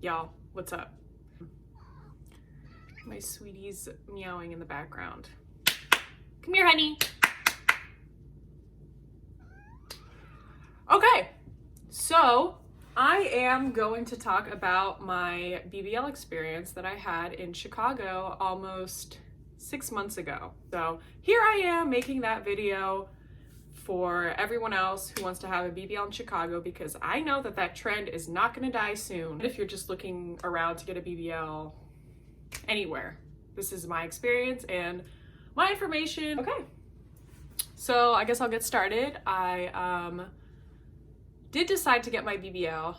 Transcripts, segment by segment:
Y'all, what's up? My sweetie's meowing in the background. Come here, honey. Okay, so I am going to talk about my BBL experience that I had in Chicago almost 6 months ago. So here I am making that video for everyone else who wants to have a BBL in Chicago, because I know that that trend is not going to die soon. If you're just looking around to get a BBL anywhere, this is my experience and my information. Okay, so I guess I'll get started. I did decide to get my BBL,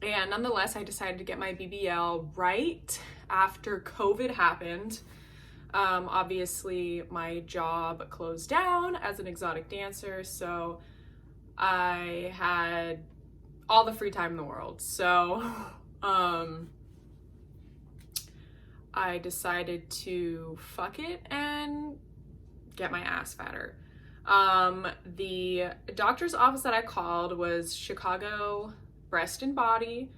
and nonetheless I decided to get my BBL right after COVID happened. Obviously my job closed down as an exotic dancer, so I had all the free time in the world. So I decided to fuck it and get my ass fatter. The doctor's office that I called was Chicago Breast and Body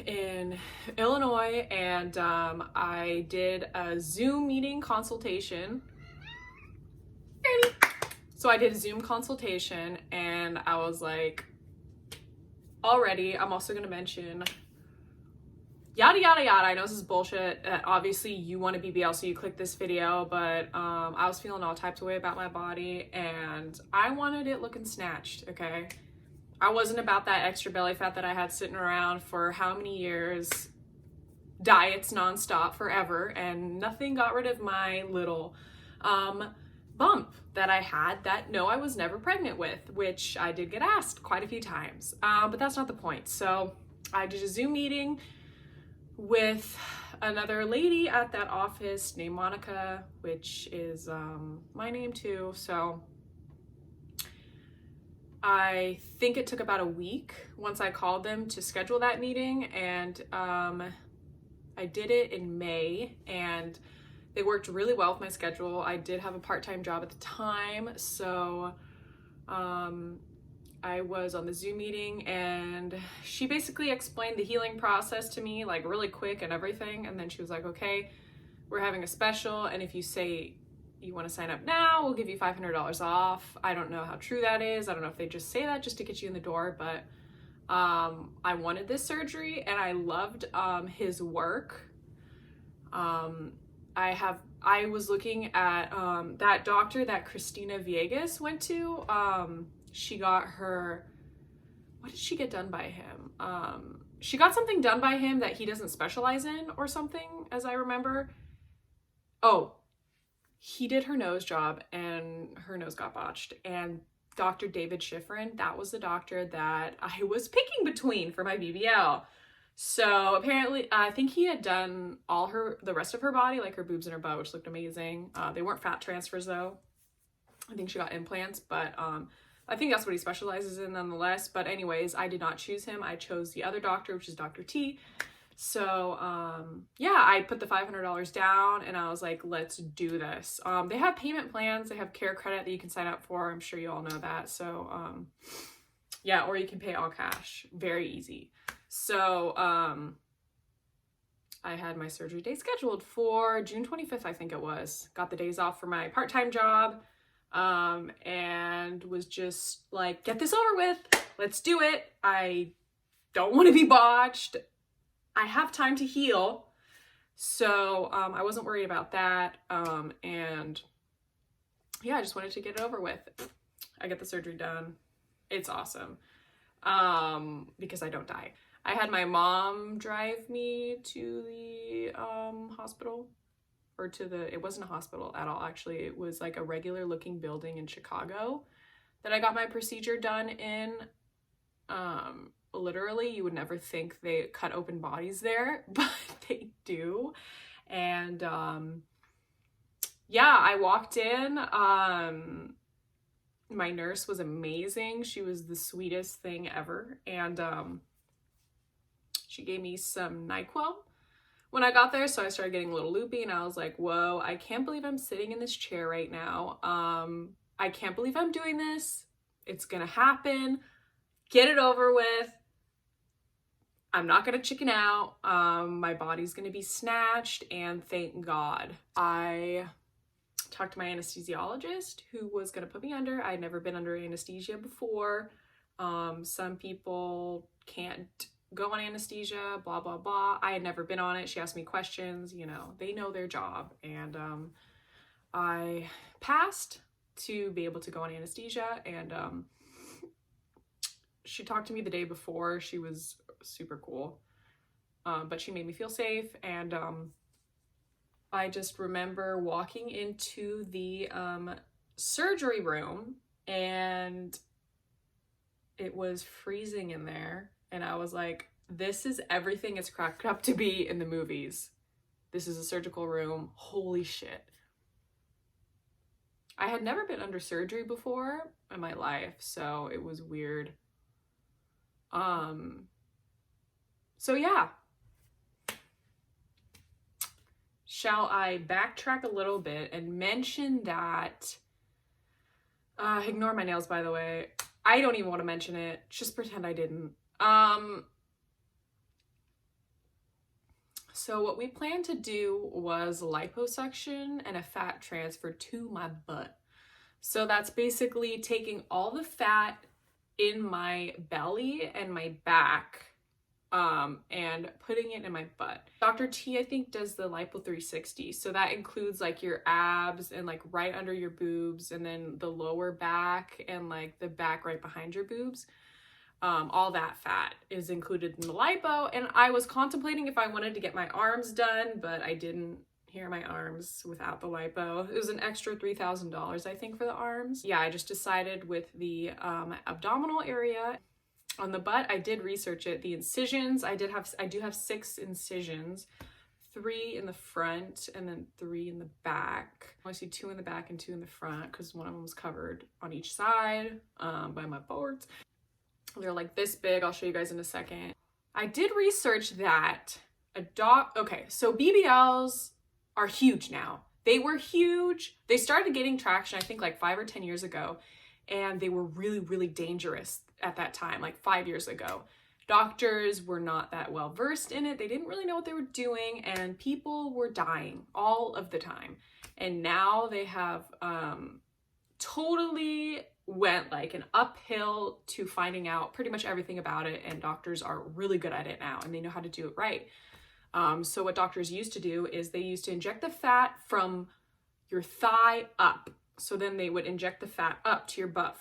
in Illinois, and I did a Zoom meeting consultation. So I did a Zoom consultation, and I was like, already, I'm also gonna mention yada yada yada. I know this is bullshit. Obviously you want a BBL, so you click this video, but I was feeling all types of way about my body, and I wanted it looking snatched, okay? I wasn't about that extra belly fat that I had sitting around for how many years, diets nonstop forever, and nothing got rid of my little bump that I had that no, I was never pregnant with, which I did get asked quite a few times, but that's not the point. So I did a Zoom meeting with another lady at that office named Monica, which is my name too. So I think it took about a week once I called them to schedule that meeting, and I did it in May, and they worked really well with my schedule. I did have a part-time job at the time, so I was on the Zoom meeting, and she basically explained the healing process to me, like really quick and everything, and then she was like, okay, we're having a special, and if you say you want to sign up now, we'll give you $500 off. I don't know how true that is. I don't know if they just say that just to get you in the door, but I wanted this surgery, and I loved his work. I was looking at that doctor that Christina Viegas went to. She got her, what did she get done by him? She got something done by him that he doesn't specialize in or something, as I remember. Oh, he did her nose job, and her nose got botched. And Dr. David Schifrin, that was the doctor that I was picking between for my BBL. So apparently, I think he had done the rest of her body, like her boobs and her butt, which looked amazing. They weren't fat transfers though. I think she got implants, but I think that's what he specializes in nonetheless. But anyways, I did not choose him. I chose the other doctor, which is Dr. T. So yeah, I put the $500 down, and I was like, let's do this. They have payment plans. They have care credit that you can sign up for. I'm sure you all know that. So yeah, or you can pay all cash. Very easy. So I had my surgery day scheduled for June 25th, I think it was. Got the days off for my part-time job, and was just like, get this over with. Let's do it. I don't want to be botched. I have time to heal. So I wasn't worried about that. And yeah, I just wanted to get it over with. I get the surgery done. It's awesome. Because I don't die. I had my mom drive me to the hospital, or it wasn't a hospital at all, actually. It was like a regular looking building in Chicago that I got my procedure done in. Literally, you would never think they cut open bodies there, but they do. And yeah, I walked in. My nurse was amazing. She was the sweetest thing ever. And she gave me some NyQuil when I got there, so I started getting a little loopy, and I was like, whoa, I can't believe I'm sitting in this chair right now. I can't believe I'm doing this. It's gonna happen. Get it over with. I'm not gonna chicken out. My body's gonna be snatched, and thank God. I talked to my anesthesiologist who was gonna put me under. I'd never been under anesthesia before. Some people can't go on anesthesia, blah, blah, blah. I had never been on it. She asked me questions, you know, they know their job. And I passed to be able to go on anesthesia. And she talked to me the day before. She was super cool. But she made me feel safe. And I just remember walking into the surgery room, and it was freezing in there. And I was like, this is everything it's cracked up to be in the movies. This is a surgical room. Holy shit. I had never been under surgery before in my life, so it was weird. So yeah. Shall I backtrack a little bit and mention that, ignore my nails, by the way. I don't even want to mention it. Just pretend I didn't. So what we planned to do was liposuction and a fat transfer to my butt. So that's basically taking all the fat in my belly and my back, and putting it in my butt. Dr. T, I think, does the Lipo 360. So that includes like your abs and like right under your boobs, and then the lower back and like the back right behind your boobs. All that fat is included in the lipo. And I was contemplating if I wanted to get my arms done, but I didn't hear my arms without the lipo. It was an extra $3,000, I think, for the arms. Yeah, I just decided with the abdominal area. On the butt, I did research it. The incisions, I do have 6 incisions, 3 in the front and then 3 in the back. I see 2 in the back and 2 in the front because one of them was covered on each side by my boards. They're like this big. I'll show you guys in a second. I did research that okay, so BBLs are huge now. They were huge. They started getting traction, I think, like 5 or 10 years ago, and they were really, really dangerous at that time, like 5 years ago. Doctors were not that well versed in it. They didn't really know what they were doing, and people were dying all of the time. And now they have totally went like an uphill to finding out pretty much everything about it, and doctors are really good at it now, and they know how to do it right. So what doctors used to do is they used to inject the fat from your thigh up. So then they would inject the fat up to your butt.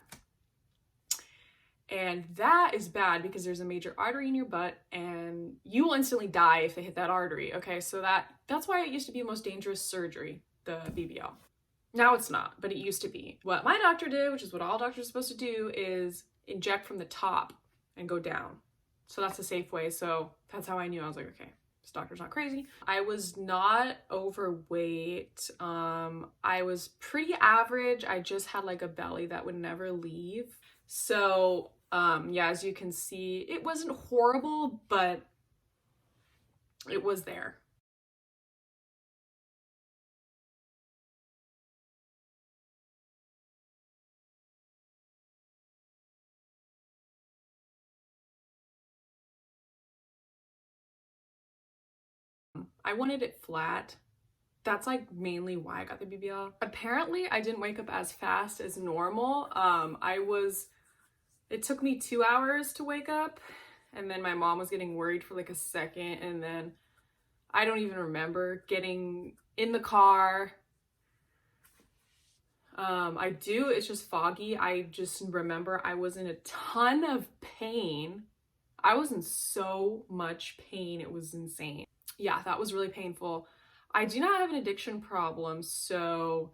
And that is bad because there's a major artery in your butt, and you will instantly die if they hit that artery. Okay, so that's why it used to be the most dangerous surgery, the BBL. Now it's not, but it used to be. What my doctor did, which is what all doctors are supposed to do, is inject from the top and go down. So that's a safe way. So that's how I knew. I was like, okay, this doctor's not crazy. I was not overweight. I was pretty average. I just had like a belly that would never leave. So yeah, as you can see, it wasn't horrible, but it was there. I wanted it flat. That's like mainly why I got the BBL. Apparently, I didn't wake up as fast as normal. It took me 2 hours to wake up, and then my mom was getting worried for like a second, and then I don't even remember getting in the car. It's just foggy. I just remember I was in a ton of pain. I was in so much pain, it was insane. Yeah, that was really painful. I do not have an addiction problem, so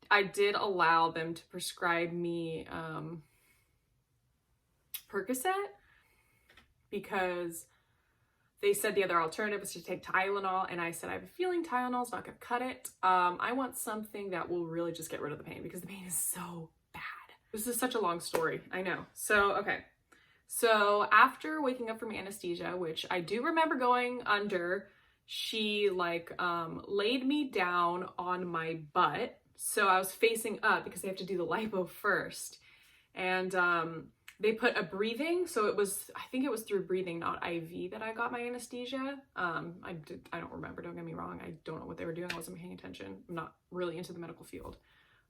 I did allow them to prescribe me Percocet, because they said the other alternative was to take Tylenol, and I said I have a feeling Tylenol's not gonna cut it. I want something that will really just get rid of the pain, because the pain is so bad. This is such a long story, I know. So, okay. So after waking up from anesthesia, which I do remember going under, she like laid me down on my butt. So I was facing up because they have to do the lipo first. And They put a breathing, so it was, I think it was through breathing, not IV, that I got my anesthesia. I don't remember, don't get me wrong. I don't know what they were doing. I wasn't paying attention. I'm not really into the medical field.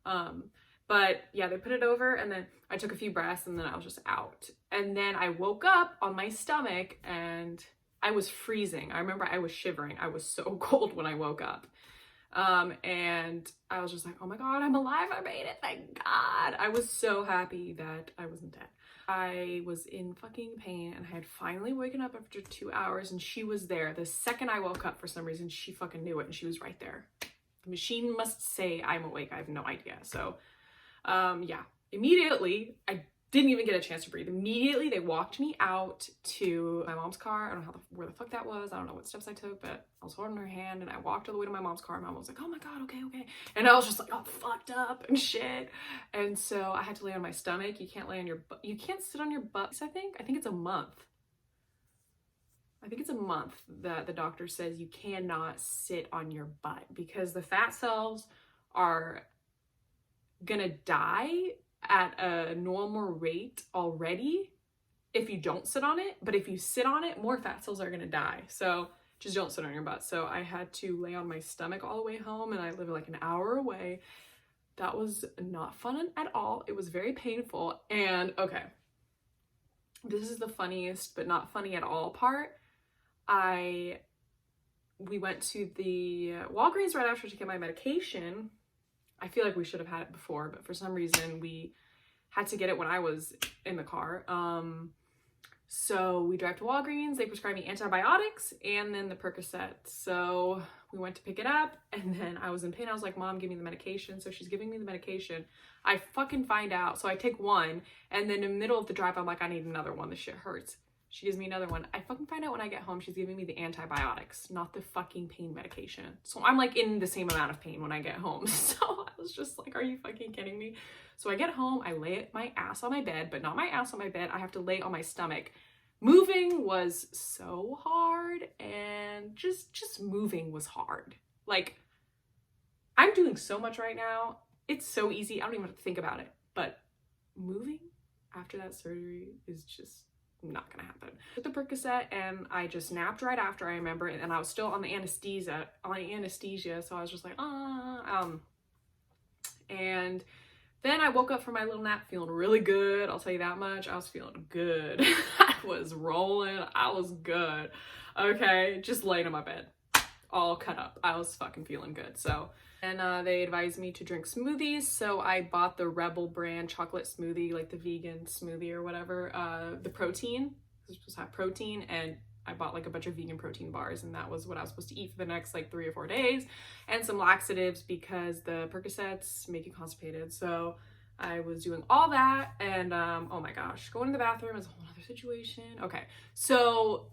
But yeah, they put it over, and then I took a few breaths, and then I was just out. And then I woke up on my stomach, and I was freezing. I remember I was shivering. I was so cold when I woke up. And I was just like, oh my God, I'm alive. I made it. Thank God. I was so happy that I wasn't dead. I was in fucking pain, and I had finally woken up after 2 hours, and she was there. The second I woke up, for some reason, she fucking knew it, and she was right there. The machine must say I'm awake. I have no idea. So, yeah, immediately, I didn't even get a chance to breathe. Immediately, they walked me out to my mom's car. I don't know where the fuck that was. I don't know what steps I took, but I was holding her hand, and I walked all the way to my mom's car. Mom was like, oh my God, okay, okay. And I was just like, all fucked up and shit. And so I had to lay on my stomach. You can't lay on your butt. You can't sit on your butt, I think. I think it's a month. I think it's a month that the doctor says you cannot sit on your butt because the fat cells are gonna die at a normal rate already if you don't sit on it, but if you sit on it, more fat cells are gonna die. So just don't sit on your butt. So I had to lay on my stomach all the way home, and I live like an hour away. That was not fun at all. It was very painful. And okay, this is the funniest but not funny at all part. We went to the Walgreens right after to get my medication. I feel like we should have had it before, but for some reason we had to get it when I was in the car. So we drive to Walgreens, they prescribed me antibiotics and then the Percocet. So we went to pick it up, and then I was in pain. I was like, Mom, give me the medication. So she's giving me the medication. I fucking find out. So I take one, and then in the middle of the drive, I'm like, I need another one. This shit hurts. She gives me another one. I fucking find out when I get home she's giving me the antibiotics, not the fucking pain medication. So I'm like in the same amount of pain when I get home. So I was just like, are you fucking kidding me? So I get home, I lay my ass on my bed, but not my ass on my bed. I have to lay on my stomach. Moving was so hard, and just moving was hard. Like, I'm doing so much right now. It's so easy. I don't even have to think about it. But moving after that surgery is just not gonna happen. I took the Percocet and I just napped right after, I remember, and I was still on the anesthesia, so I was just like, and then I woke up from my little nap feeling really good. I'll tell you that much. I was feeling good. I was rolling. I was good. Okay, just laying in my bed, all cut up. I was fucking feeling good. So, and they advised me to drink smoothies. So I bought the Rebel brand chocolate smoothie, like the vegan smoothie or whatever. The protein, this was supposed to have protein, and I bought like a bunch of vegan protein bars, and that was what I was supposed to eat for the next like 3 or 4 days, and some laxatives because the Percocets make you constipated. So I was doing all that, and oh my gosh, going to the bathroom is a whole other situation. Okay, so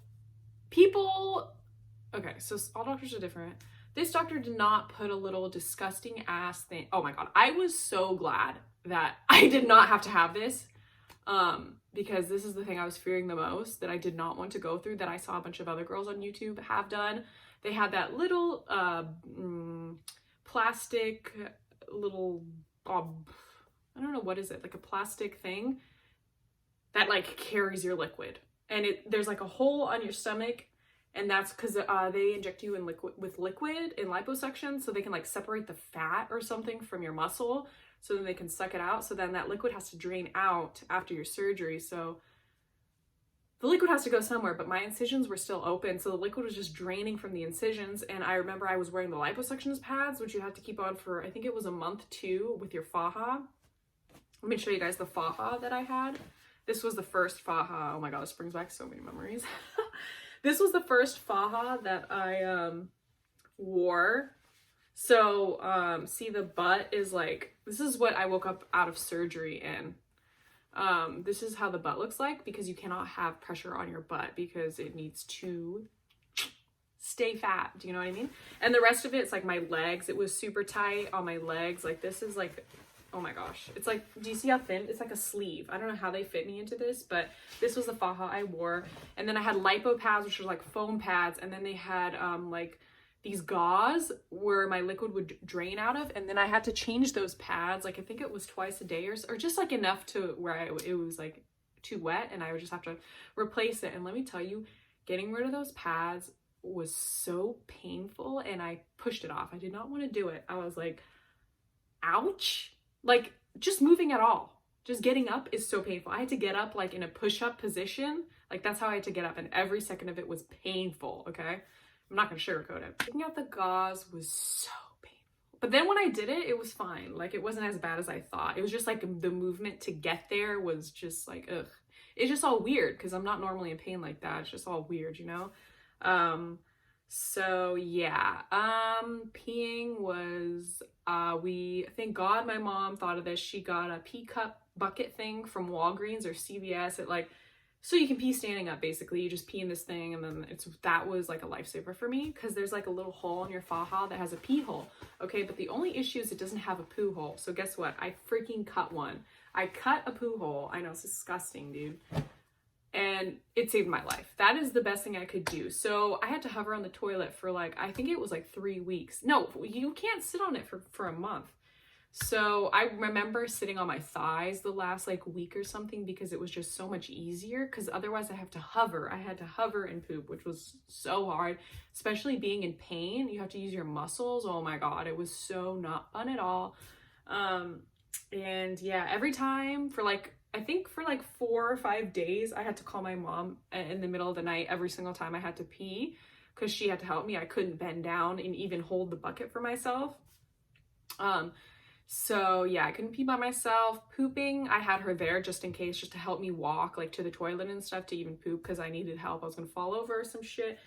so all doctors are different. This doctor did not put a little disgusting ass thing. Oh my God, I was so glad that I did not have to have this. Because this is the thing I was fearing the most, that I did not want to go through, that I saw a bunch of other girls on YouTube have done. They had that little plastic little, I don't know, what is it? Like a plastic thing that like carries your liquid. And there's like a hole on your stomach, and that's because they inject you with liquid in liposuction, so they can like separate the fat or something from your muscle, so then they can suck it out. So then that liquid has to drain out after your surgery. So the liquid has to go somewhere, but my incisions were still open. So the liquid was just draining from the incisions. And I remember I was wearing the liposuction pads, which you have to keep on for, I think it was a month too, with your faja. Let me show you guys the faja that I had. This was the first faja. Oh my God, this brings back so many memories. This was the first faja that I wore. So, see, the butt is like, this is what I woke up out of surgery in. This is how the butt looks like, because you cannot have pressure on your butt because it needs to stay fat. Do you know what I mean? And the rest of it's like my legs. It was super tight on my legs. Like, this is like, oh my gosh. It's like, do you see how thin? It's like a sleeve. I don't know how they fit me into this, but this was the faja I wore. And then I had lipo pads, which are like foam pads. And then they had, like, these gauze where my liquid would drain out of, and then I had to change those pads, like I think it was twice a day or just like enough to where it was like too wet and I would just have to replace it. And let me tell you, getting rid of those pads was so painful and I pushed it off. I did not want to do it. I was like, ouch. Like just moving at all, just getting up is so painful. I had to get up like in a push-up position. Like that's how I had to get up, and every second of it was painful, okay? I'm not gonna sugarcoat it. Taking out the gauze was so painful. But then when I did it, it was fine. Like it wasn't as bad as I thought. It was just like the movement to get there was just like, ugh. It's just all weird because I'm not normally in pain like that. It's just all weird, you know? So yeah, peeing was, thank God my mom thought of this. She got a pee cup bucket thing from Walgreens or CVS. It like, so you can pee standing up basically. You just pee in this thing and then that was like a lifesaver for me because there's like a little hole in your faja that has a pee hole. Okay, but the only issue is it doesn't have a poo hole. So guess what? I freaking cut one. I cut a poo hole. I know, it's disgusting, dude. And it saved my life. That is the best thing I could do. So I had to hover on the toilet for like, I think it was like 3 weeks. No, you can't sit on it for a month. So I remember sitting on my thighs the last like week or something because it was just so much easier, because otherwise I have to hover. I had to hover and poop, which was so hard, especially being in pain. You have to use your muscles. Oh my God, it was so not fun at all. And yeah, every time for like, I think for like 4 or 5 days, I had to call my mom in the middle of the night every single time I had to pee because she had to help me. I couldn't bend down and even hold the bucket for myself. So yeah, I couldn't pee by myself. Pooping, I had her there just in case, just to help me walk like to the toilet and stuff to even poop because I needed help. I was gonna fall over or some shit.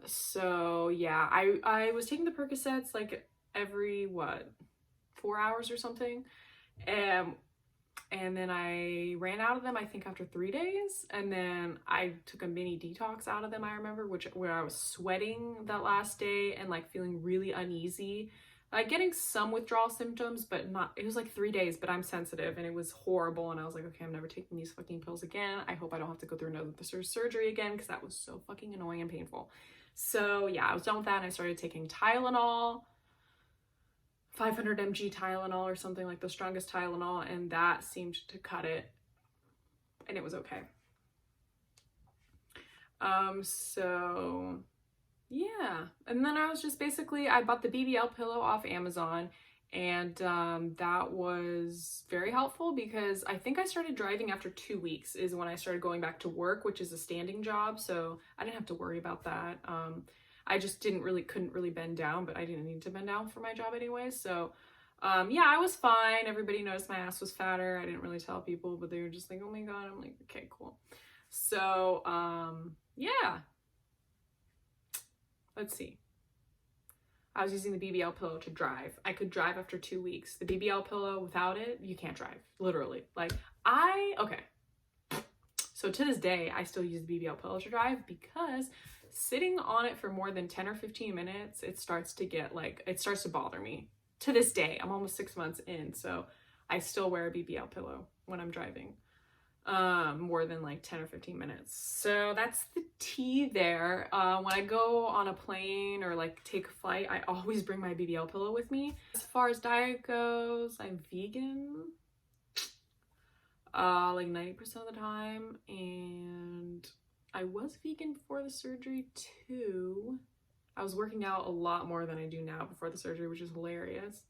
So yeah, I was taking the Percocets like every 4 hours or something. And then I ran out of them, I think after 3 days. And then I took a mini detox out of them, I remember, where I was sweating that last day and like feeling really uneasy. Like getting some withdrawal symptoms, but not, it was like 3 days, but I'm sensitive and it was horrible. And I was like, okay, I'm never taking these fucking pills again. I hope I don't have to go through another surgery again because that was so fucking annoying and painful. So yeah, I was done with that and I started taking Tylenol. 500 mg Tylenol or something, like the strongest Tylenol, and that seemed to cut it and it was okay. So yeah, and then I was just basically, I bought the BBL pillow off Amazon, and that was very helpful because I think I started driving after 2 weeks is when I started going back to work, which is a standing job, so I didn't have to worry about that. I just couldn't really bend down, but I didn't need to bend down for my job anyway. So, yeah, I was fine. Everybody noticed my ass was fatter. I didn't really tell people, but they were just like, oh my God. I'm like, okay, cool. So, yeah. Let's see. I was using the BBL pillow to drive. I could drive after 2 weeks. The BBL pillow, without it, you can't drive. Literally. Like, okay. So to this day, I still use the BBL pillow to drive because sitting on it for more than 10 or 15 minutes, it starts to bother me. To this day, I'm almost 6 months in, so I still wear a BBL pillow when I'm driving, more than like 10 or 15 minutes. So that's the tea there. When I go on a plane or like take a flight, I always bring my BBL pillow with me. As far as diet goes, I'm vegan, like 90% of the time, and I was vegan before the surgery too. I was working out a lot more than I do now before the surgery, which is hilarious.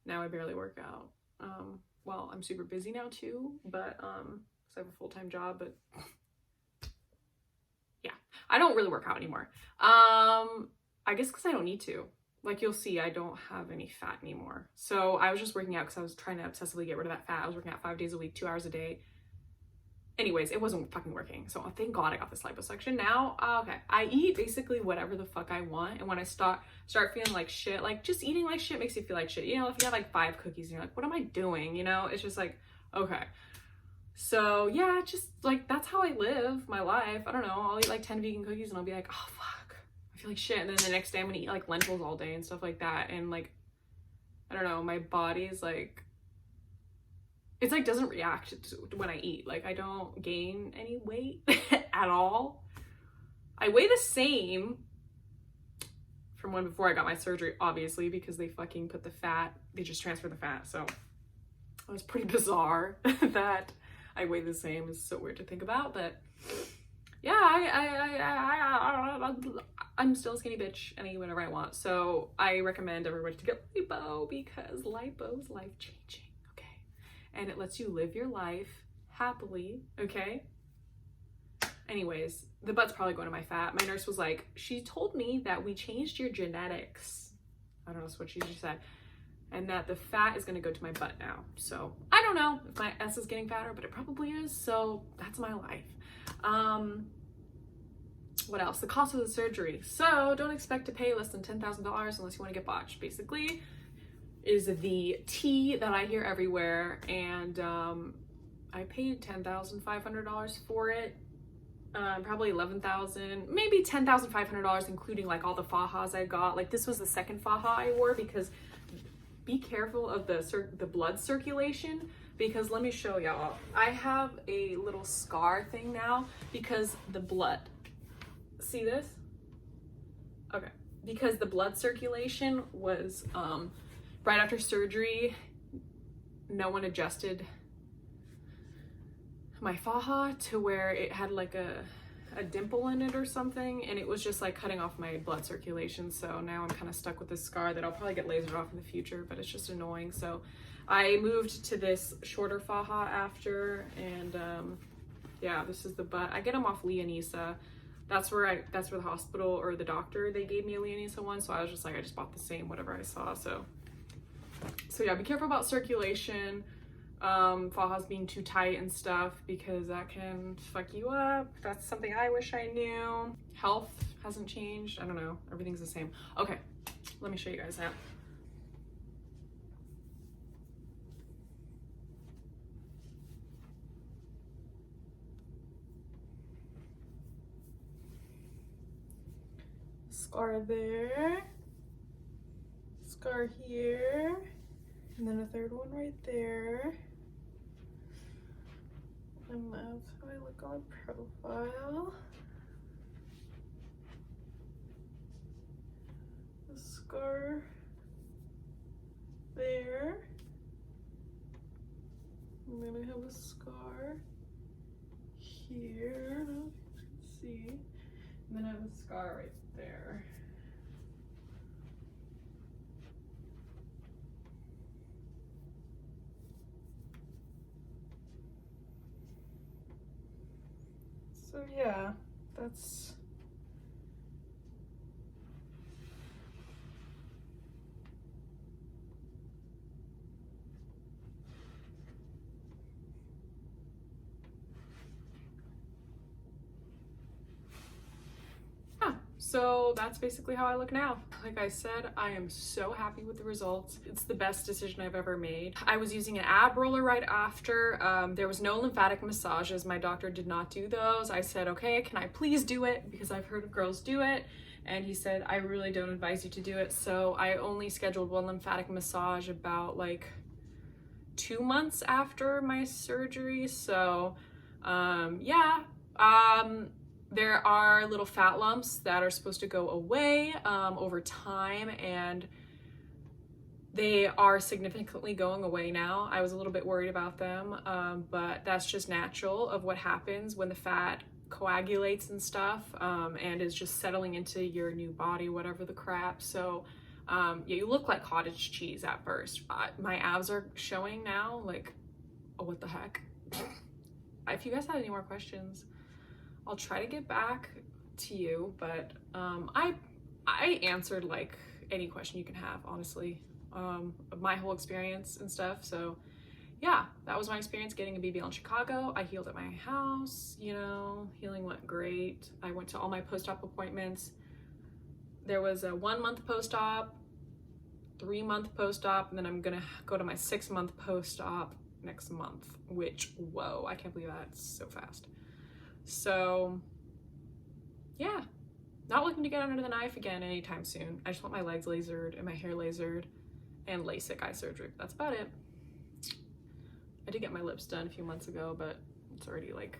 Now I barely work out. Well, I'm super busy now too, but so I have a full-time job, but yeah, I don't really work out anymore. I guess because I don't need to. Like you'll see, I don't have any fat anymore. So I was just working out because I was trying to obsessively get rid of that fat. I was working out 5 days a week, 2 hours a day. Anyways, it wasn't fucking working. So thank God I got this liposuction. Now, okay, I eat basically whatever the fuck I want. And when I start feeling like shit, like just eating like shit makes you feel like shit. You know, if you have like 5 cookies and you're like, what am I doing? You know, it's just like, okay. So yeah, just like, that's how I live my life. I don't know. I'll eat like 10 vegan cookies and I'll be like, oh fuck, I feel like shit. And then the next day I'm gonna eat like lentils all day and stuff like that. And like, I don't know, my body's like, it's like doesn't react to when I eat. Like I don't gain any weight at all. I weigh the same from when before I got my surgery, obviously, because they fucking put the fat, they just transfer the fat. So it was pretty bizarre that I weigh the same. It's so weird to think about, but yeah, I'm still a skinny bitch and I eat whatever I want. So I recommend everybody to get lipo because lipo is life changing, okay? And it lets you live your life happily, okay? Anyways, the butt's probably going to my fat. My nurse was like, she told me that we changed your genetics. I don't know what she just said. And that the fat is going to go to my butt now. So I don't know if my S is getting fatter, but it probably is. So that's my life. What else? The cost of the surgery. So don't expect to pay less than $10,000 unless you want to get botched. Basically, is the tea that I hear everywhere, and I paid $10,500 for it. Probably $11,000, maybe $10,500, including like all the fajas I got. Like this was the second faja I wore because be careful of the blood circulation, because let me show y'all. I have a little scar thing now because the blood. See this? Okay. Because the blood circulation was right after surgery, no one adjusted my faja to where it had like a dimple in it or something, and it was just like cutting off my blood circulation. So now I'm kind of stuck with this scar that I'll probably get lasered off in the future, but it's just annoying. So I moved to this shorter faja after, and yeah, this is the butt. I get them off Leonisa. That's where the hospital or the doctor, they gave me a Leonisa one. So I was just like, I just bought the same, whatever I saw. So yeah, be careful about circulation. Fajas being too tight and stuff, because that can fuck you up. That's something I wish I knew. Health hasn't changed. I don't know. Everything's the same. Okay, let me show you guys that. Scar there. Scar here. And then a third one right there. And that's how I look on profile. The scar there. And then I have a scar here. I don't know if you can see. And then I have a scar right there. So yeah, that's so that's basically how I look now. Like I said, I am so happy with the results. It's the best decision I've ever made. I was using an ab roller right after. There was no lymphatic massages. My doctor did not do those. I said, okay, can I please do it? Because I've heard of girls do it. And he said, I really don't advise you to do it. So I only scheduled one lymphatic massage about like 2 months after my surgery. So yeah. There are little fat lumps that are supposed to go away over time, and they are significantly going away now. I was a little bit worried about them, but that's just natural of what happens when the fat coagulates and stuff, and is just settling into your new body, whatever the crap. So yeah, you look like cottage cheese at first. My abs are showing now, like, oh, what the heck? If you guys have any more questions, I'll try to get back to you, but I answered like any question you can have, honestly, my whole experience and stuff. So yeah, that was my experience getting a BBL in Chicago. I healed at my house, you know, healing went great. I went to all my post-op appointments. There was a 1 month post-op, 3 month post-op, and then I'm gonna go to my 6 month post-op next month, which, whoa, I can't believe that's so fast. So yeah, not looking to get under the knife again anytime soon. I just want my legs lasered and my hair lasered and LASIK eye surgery. That's about it. I did get my lips done a few months ago, but it's already like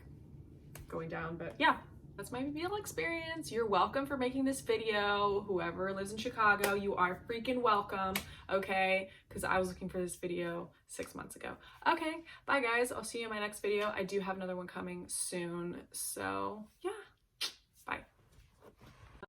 going down. But yeah, That's my BBL experience. You're welcome for making this video. Whoever lives in Chicago, you are freaking welcome, okay? Because I was looking for this video 6 months ago. Okay, bye guys. I'll see you in my next video. I do have another one coming soon. So yeah.